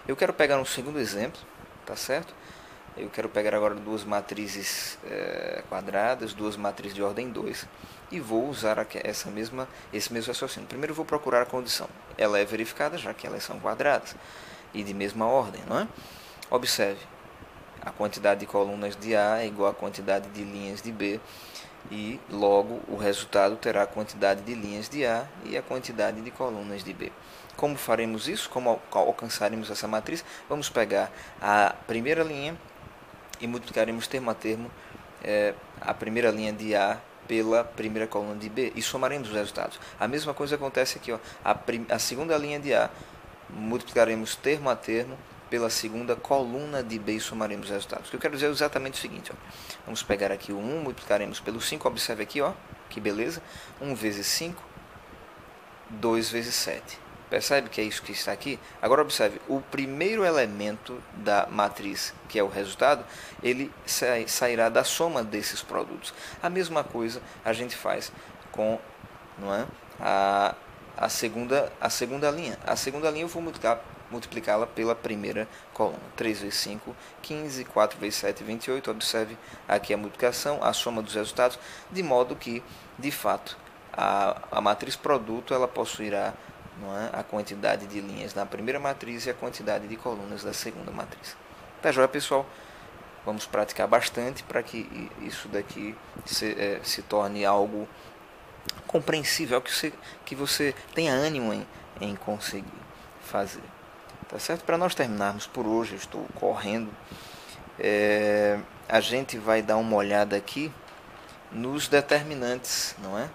Eu quero pegar um segundo exemplo, tá certo? Eu quero pegar agora duas matrizes quadradas, duas matrizes de ordem 2, e vou usar esse mesmo raciocínio. Primeiro eu vou procurar a condição. Ela é verificada, já que elas são quadradas e de mesma ordem, não é? Observe, a quantidade de colunas de A é igual à quantidade de linhas de B, e logo o resultado terá a quantidade de linhas de A e a quantidade de colunas de B. Como faremos isso? Como alcançaremos essa matriz? Vamos pegar a primeira linha e multiplicaremos termo a termo a primeira linha de A pela primeira coluna de B e somaremos os resultados. A mesma coisa acontece aqui, ó. A segunda linha de A multiplicaremos termo a termo pela segunda coluna de B e somaremos os resultados. O que eu quero dizer é exatamente o seguinte, ó. Vamos pegar aqui o 1, multiplicaremos pelo 5, observe aqui, ó, que beleza. 1 vezes 5, 2 vezes 7. Percebe que é isso que está aqui? Agora observe, o primeiro elemento da matriz, que é o resultado, ele sairá da soma desses produtos. A mesma coisa a gente faz com, não é, a segunda linha. A segunda linha eu vou multiplicá-la pela primeira coluna. 3 vezes 5, 15, 4 vezes 7, 28. Observe aqui a multiplicação, a soma dos resultados, de modo que, de fato, a matriz produto ela possuirá, não é, a quantidade de linhas da primeira matriz e a quantidade de colunas da segunda matriz. Tá joia, pessoal? Vamos praticar bastante para que isso daqui se torne algo compreensível, que você tenha ânimo em conseguir fazer. Tá certo? Para nós terminarmos por hoje, eu estou correndo, a gente vai dar uma olhada aqui nos determinantes, não é?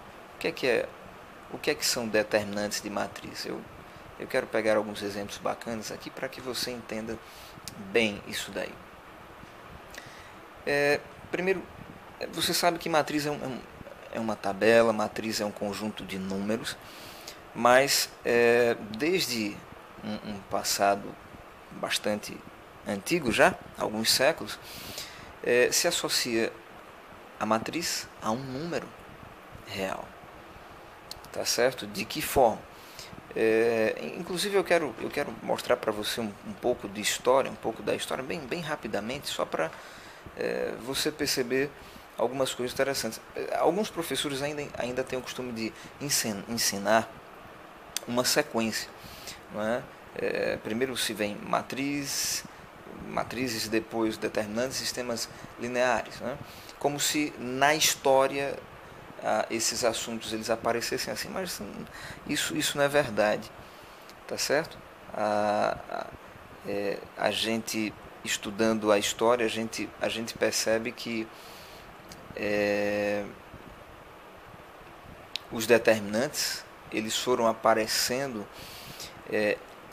O que é que são determinantes de matriz? Eu quero pegar alguns exemplos bacanas aqui para que você entenda bem isso daí. Primeiro, você sabe que matriz é uma tabela, matriz é um conjunto de números, mas desde um passado bastante antigo já, alguns séculos, se associa a matriz a um número real. Tá certo? De que forma? Inclusive eu quero mostrar para você um pouco de história, um pouco da história, bem rapidamente, só para você perceber algumas coisas interessantes. Alguns professores ainda têm o costume de ensinar uma sequência, não é? Primeiro se vem matrizes, depois determinantes, sistemas lineares, não é? Como se na história esses assuntos eles aparecessem assim, mas isso não é verdade, tá certo? A gente estudando a história, a gente percebe que os determinantes eles foram aparecendo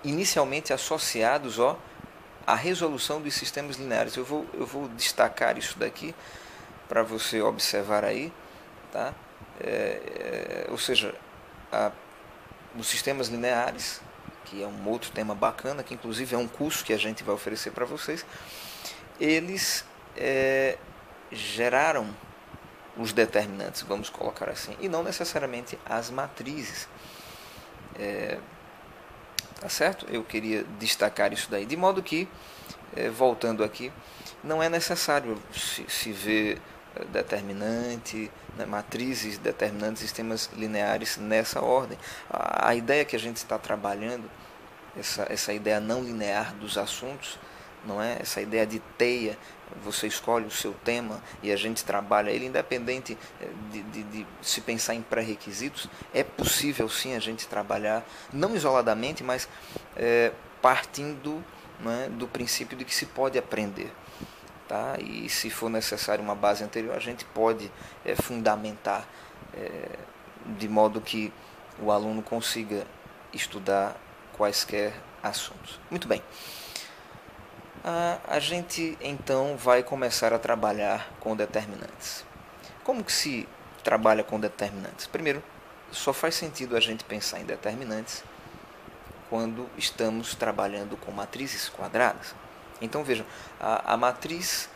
inicialmente associados à resolução dos sistemas lineares. Eu vou destacar isso daqui para você observar aí. Tá? Ou seja, os sistemas lineares, que é um outro tema bacana, que inclusive é um curso que a gente vai oferecer para vocês, eles geraram os determinantes, vamos colocar assim, e não necessariamente as matrizes. Tá certo? Eu queria destacar isso daí, de modo que, voltando aqui, não é necessário se ver determinante, né, matrizes, determinantes, sistemas lineares nessa ordem. A ideia que a gente está trabalhando, essa ideia não linear dos assuntos, não é? Essa ideia de teia, você escolhe o seu tema e a gente trabalha ele, independente de se pensar em pré-requisitos, é possível sim a gente trabalhar, não isoladamente, mas partindo, não é, do princípio de que se pode aprender. Tá? E se for necessário uma base anterior, a gente pode fundamentar de modo que o aluno consiga estudar quaisquer assuntos. Muito bem. A gente então vai começar a trabalhar com determinantes. Como que se trabalha com determinantes? Primeiro, só faz sentido a gente pensar em determinantes quando estamos trabalhando com matrizes quadradas. Então vejam, a matriz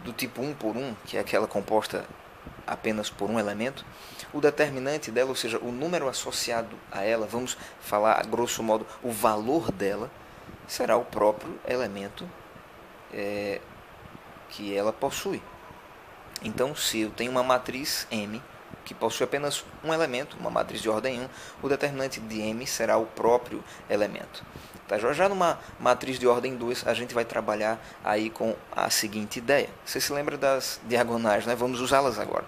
do tipo 1 por 1, que é aquela composta apenas por um elemento, o determinante dela, ou seja, o número associado a ela, vamos falar a grosso modo o valor dela, será o próprio elemento que ela possui. Então, se eu tenho uma matriz M que possui apenas um elemento, uma matriz de ordem 1, o determinante de M será o próprio elemento. Tá? Já numa matriz de ordem 2, a gente vai trabalhar aí com a seguinte ideia. Você se lembra das diagonais, né? Vamos usá-las agora.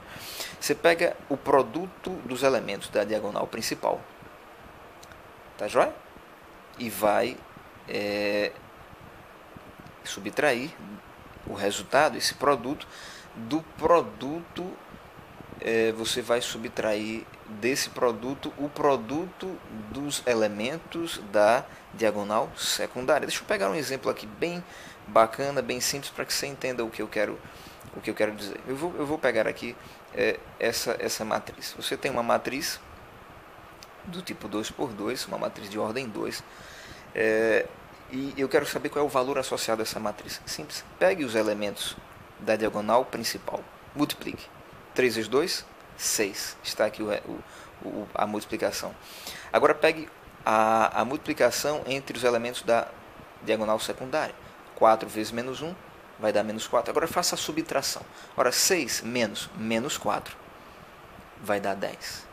Você pega o produto dos elementos da diagonal principal, tá joia? E vai subtrair o resultado, esse produto, do produto, você vai subtrair desse produto o produto dos elementos da diagonal secundária. Deixa eu pegar um exemplo aqui bem bacana, bem simples, para que você entenda o que eu quero dizer. Eu vou pegar aqui essa matriz. Você tem uma matriz do tipo 2×2, uma matriz de ordem 2, e eu quero saber qual é o valor associado a essa matriz. Simples. Pegue os elementos da diagonal principal, multiplique. 3 vezes 2, 6. Está aqui a multiplicação. Agora pegue a multiplicação entre os elementos da diagonal secundária. 4 vezes menos 1 vai dar menos 4. Agora faça a subtração. Ora, 6 menos 4 vai dar 10.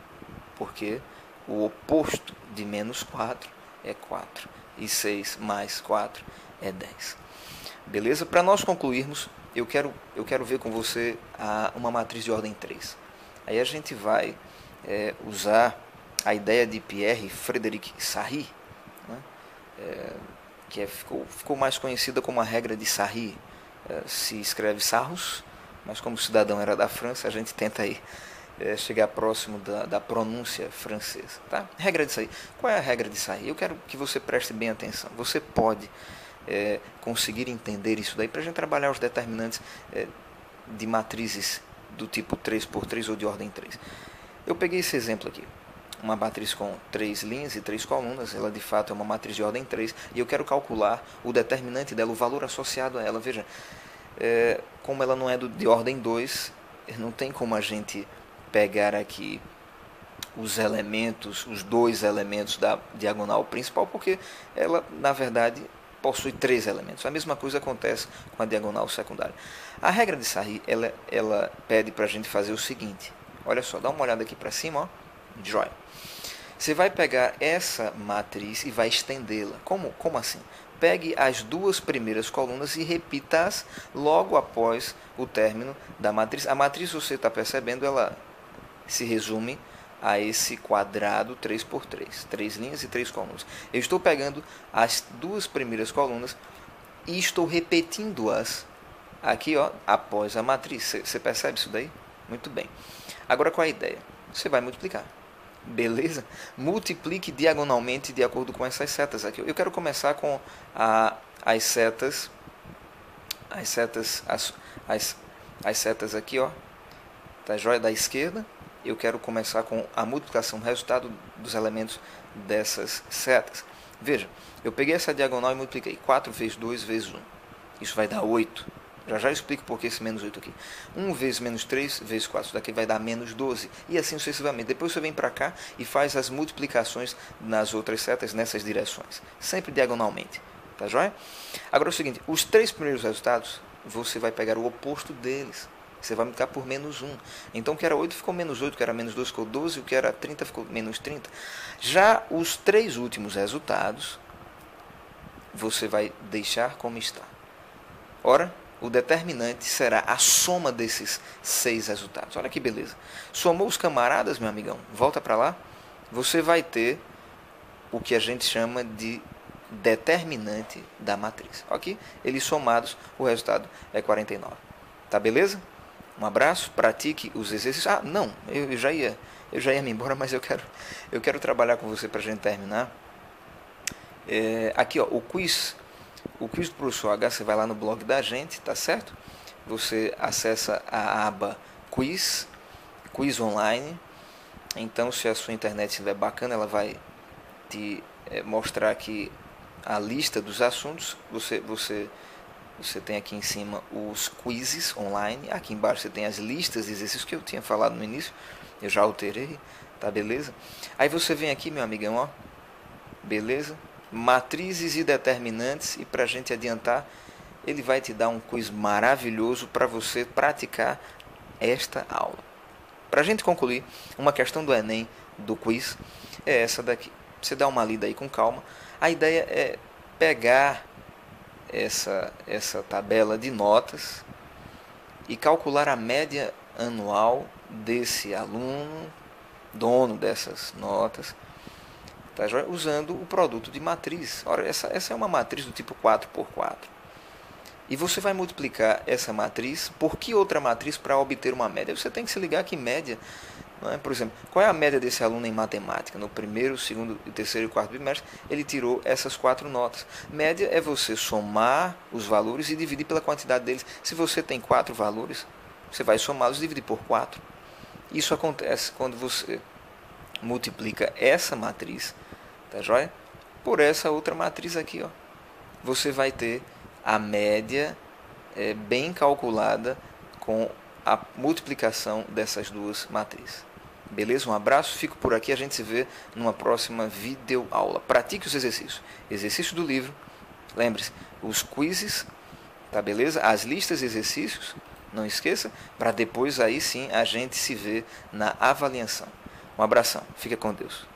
Porque o oposto de menos 4 é 4. E 6 mais 4 é 10. Beleza? Para nós concluirmos, eu quero ver com você uma matriz de ordem 3. Aí a gente vai usar a ideia de Pierre Frédéric Sarry, né? Que ficou mais conhecida como a regra de Sarry. Se escreve Sarrus, mas como o cidadão era da França, a gente tenta aí chegar próximo da pronúncia francesa. Tá? Regra de Sarry. Qual é a regra de Sarry? Eu quero que você preste bem atenção. Você pode conseguir entender isso daí para a gente trabalhar os determinantes de matrizes do tipo 3×3 ou de ordem 3. Eu peguei esse exemplo aqui, uma matriz com 3 linhas e 3 colunas, ela de fato é uma matriz de ordem 3, e eu quero calcular o determinante dela, o valor associado a ela. Veja, como ela não é de ordem 2, não tem como a gente pegar aqui os dois elementos da diagonal principal, porque ela, na verdade, possui 3 elementos. A mesma coisa acontece com a diagonal secundária. A regra de Sarry, ela pede para a gente fazer o seguinte. Olha só, dá uma olhada aqui para cima, ó. Joia. Você vai pegar essa matriz e vai estendê-la. Como assim? Pegue as 2 primeiras colunas e repita-as logo após o término da matriz. A matriz, você está percebendo, ela se resume a esse quadrado 3×3, 3 linhas e 3 colunas. Eu estou pegando as 2 primeiras colunas e estou repetindo-as aqui, ó, após a matriz. Você percebe isso daí? Muito bem. Agora, qual é a ideia? Você vai multiplicar. Beleza? Multiplique diagonalmente de acordo com essas setas aqui. Eu quero começar com as setas aqui, ó, tá joia, da esquerda. Eu quero começar com a multiplicação, resultado dos elementos dessas setas. Veja, eu peguei essa diagonal e multipliquei 4 vezes 2 vezes 1. Isso vai dar 8. Já explico por que esse menos 8 aqui. 1 vezes menos 3 vezes 4. Isso daqui vai dar menos 12. E assim sucessivamente. Depois você vem para cá e faz as multiplicações nas outras setas, nessas direções. Sempre diagonalmente. Tá joia? Agora é o seguinte. Os 3 primeiros resultados, você vai pegar o oposto deles. Você vai multiplicar por menos 1. Então o que era 8 ficou menos 8, o que era menos 12 ficou 12, o que era 30 ficou menos 30. Já os 3 últimos resultados, você vai deixar como está. Ora, o determinante será a soma desses 6 resultados. Olha que beleza. Somou os camaradas, meu amigão, volta para lá, você vai ter o que a gente chama de determinante da matriz. Aqui, eles somados, o resultado é 49. Tá beleza? Um abraço, pratique os exercícios. Ah, não, eu já ia me embora, mas eu quero trabalhar com você para a gente terminar. Aqui, ó, o quiz do professor H, você vai lá no blog da gente, tá certo? Você acessa a aba quiz online. Então, se a sua internet estiver bacana, ela vai te mostrar aqui a lista dos assuntos. Você tem aqui em cima os quizzes online. Aqui embaixo você tem as listas de exercícios que eu tinha falado no início. Eu já alterei, tá beleza? Aí você vem aqui, meu amigão, ó. Beleza? matrizes e determinantes, e para a gente adiantar, ele vai te dar um quiz maravilhoso para você praticar esta aula. Para a gente concluir, uma questão do Enem, do quiz, é essa daqui. Você dá uma lida aí com calma. A ideia é pegar essa tabela de notas e calcular a média anual desse aluno, dono dessas notas, tá, usando o produto de matriz. Ora, essa é uma matriz do tipo 4x4. E você vai multiplicar essa matriz por que outra matriz para obter uma média? Você tem que se ligar que média, não é? Por exemplo, qual é a média desse aluno em matemática? No primeiro, segundo, terceiro e quarto bimestre, ele tirou essas 4 notas. Média é você somar os valores e dividir pela quantidade deles. Se você tem 4 valores, você vai somá-los e dividir por 4. Isso acontece quando você multiplica essa matriz, tá joia? Por essa outra matriz aqui, ó. Você vai ter a média bem calculada com a multiplicação dessas duas matrizes. Beleza? Um abraço, fico por aqui, a gente se vê numa próxima videoaula. Pratique os exercícios. Exercício do livro, lembre-se, os quizzes, tá beleza? As listas de exercícios, não esqueça, para depois aí sim a gente se vê na avaliação. Um abração, fica com Deus.